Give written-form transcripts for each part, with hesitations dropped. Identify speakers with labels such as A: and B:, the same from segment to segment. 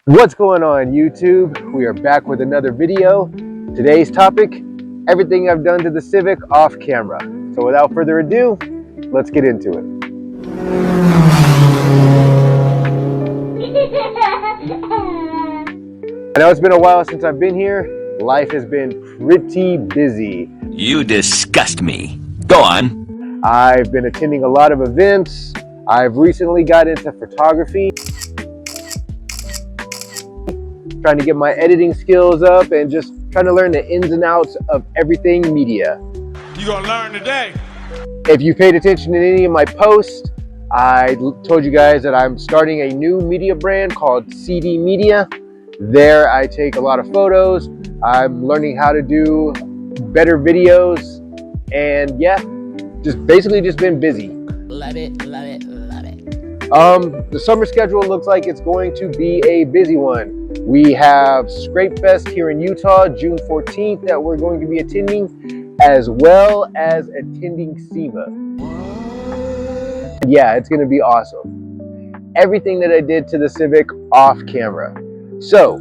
A: What's going on YouTube? We are back with another video. Today's topic, everything I've done to the Civic off camera. So without further ado, let's get into it. I know it's been a while since I've been here. Life has been pretty busy.
B: You disgust me. Go on.
A: I've been attending a lot of events. I've recently got into photography, trying to get my editing skills up and just trying to learn the ins and outs of everything media.
C: You gonna learn today.
A: If you paid attention to any of my posts, I told you guys that I'm starting a new media brand called CD Media. There I take a lot of photos. I'm learning how to do better videos, and yeah, basically just been busy.
D: Love it, love it, love it.
A: The summer schedule looks like it's going to be a busy one. We have Scrape Fest here in Utah, June 14th, that we're going to be attending, as well as attending SEMA. Yeah, it's going to be awesome. Everything that I did to the Civic off camera. So,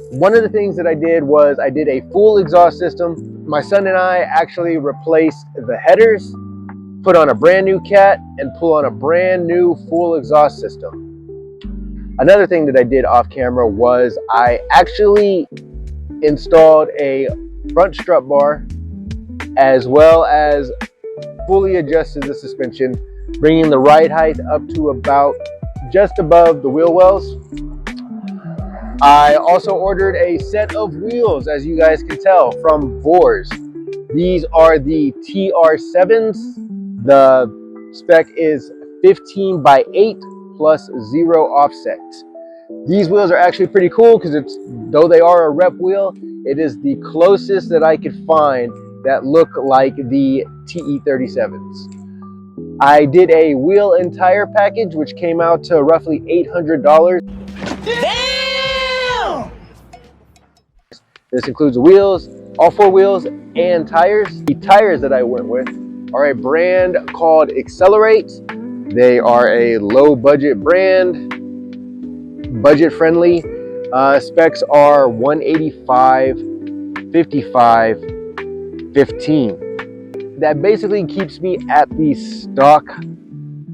A: one of the things that I did was I did a full exhaust system. My son and I actually replaced the headers, put on a brand new cat, and pull on a brand new full exhaust system. Another thing that I did off camera was I actually installed a front strut bar, as well as fully adjusted the suspension, bringing the ride height up to about just above the wheel wells. I also ordered a set of wheels, as you guys can tell, from Vors. These are the TR7s. The spec is 15x8 plus 0 offset. These wheels are actually pretty cool because though they are a rep wheel, it is the closest that I could find that look like the TE37s. I did a wheel and tire package, which came out to roughly $800.
D: Damn!
A: This includes the wheels, all 4 wheels, and tires. The tires that I went with are a brand called Accelera. They are a low budget brand, budget friendly. Specs are 185, 55, 15. That basically keeps me at the stock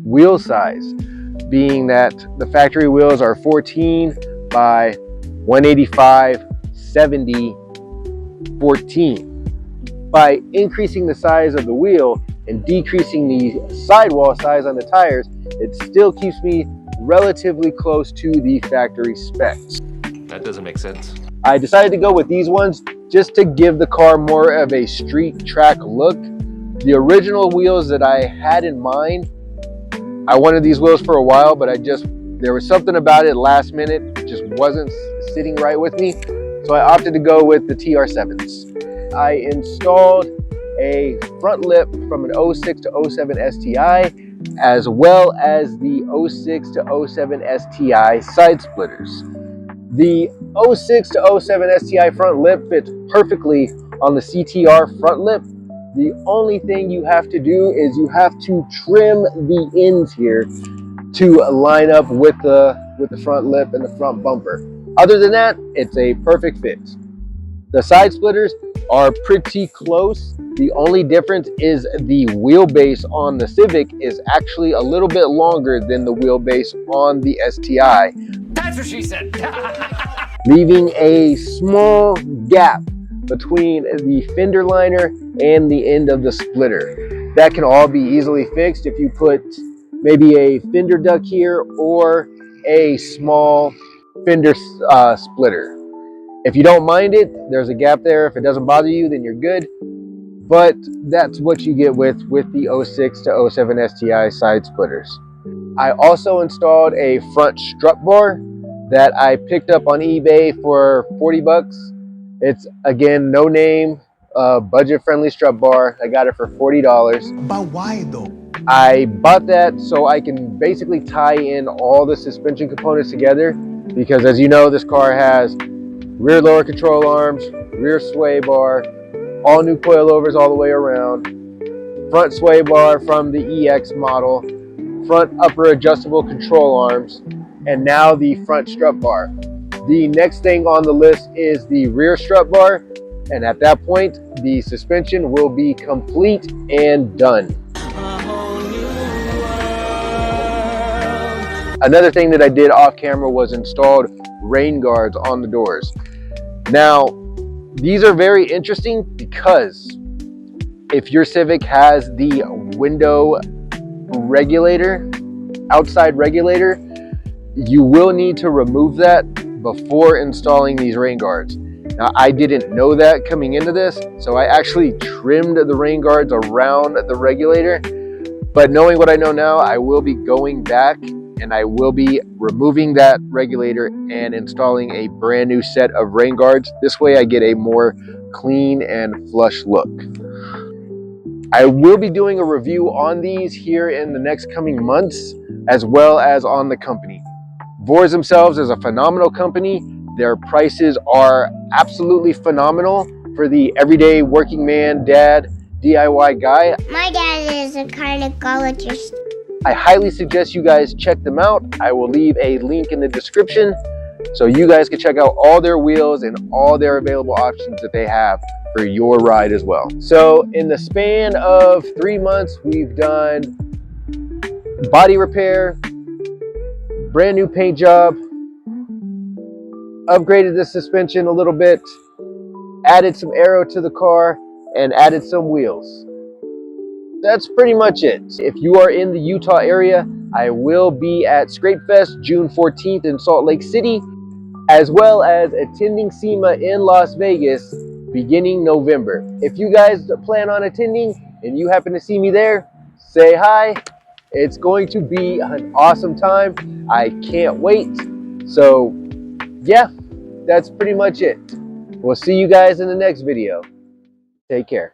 A: wheel size, being that the factory wheels are 14 by 185, 70, 14. By increasing the size of the wheel and decreasing the sidewall size on the tires, it still keeps me relatively close to the factory specs.
E: That doesn't make sense.
A: I decided to go with these ones just to give the car more of a street track look. The original wheels that I had in mind, I wanted these wheels for a while, but there was something about it last minute, it just wasn't sitting right with me. So I opted to go with the TR7s. I installed a front lip from an 06 to 07 STI, as well as the 06 to 07 STI side splitters. The 06 to 07 STI front lip fits perfectly on the CTR front lip. The only thing you have to do is you have to trim the ends here to line up with the front lip and the front bumper. Other than that, it's a perfect fit. The side splitters are pretty close. The only difference is the wheelbase on the Civic is actually a little bit longer than the wheelbase on the STI.
D: That's what she said.
A: Leaving a small gap between the fender liner and the end of the splitter. That can all be easily fixed if you put maybe a fender duct here or a small fender splitter. If you don't mind it, there's a gap there. If it doesn't bother you, then you're good. But that's what you get with the 06 to 07 STI side splitters. I also installed a front strut bar that I picked up on eBay for 40 bucks. It's, again, no name, budget friendly strut bar. I got it for $40.
C: But why though?
A: I bought that so I can basically tie in all the suspension components together, because as you know, this car has rear lower control arms, rear sway bar, all new coilovers all the way around, front sway bar from the EX model, front upper adjustable control arms, and now the front strut bar. The next thing on the list is the rear strut bar, and at that point, the suspension will be complete and done. Another thing that I did off camera was installed rain guards on the doors. Now, these are very interesting because if your Civic has the window regulator, outside regulator, you will need to remove that before installing these rain guards. Now, I didn't know that coming into this, so I actually trimmed the rain guards around the regulator. But knowing what I know now, I will be going back and I will be removing that regulator and installing a brand new set of rain guards. This way I get a more clean and flush look. I will be doing a review on these here in the next coming months, as well as on the company. Vors themselves is a phenomenal company. Their prices are absolutely phenomenal for the everyday working man, dad, DIY guy.
E: My dad is a gynecologist.
A: I highly suggest you guys check them out. I will leave a link in the description so you guys can check out all their wheels and all their available options that they have for your ride as well. So in the span of 3 months, we've done body repair, brand new paint job, upgraded the suspension a little bit, added some aero to the car, and added some wheels. That's pretty much it. If you are in the Utah area, I will be at Scrape Fest June 14th in Salt Lake City, as well as attending SEMA in Las Vegas beginning November. If you guys plan on attending and you happen to see me there, say hi. It's going to be an awesome time. I can't wait. So yeah, that's pretty much it. We'll see you guys in the next video. Take care.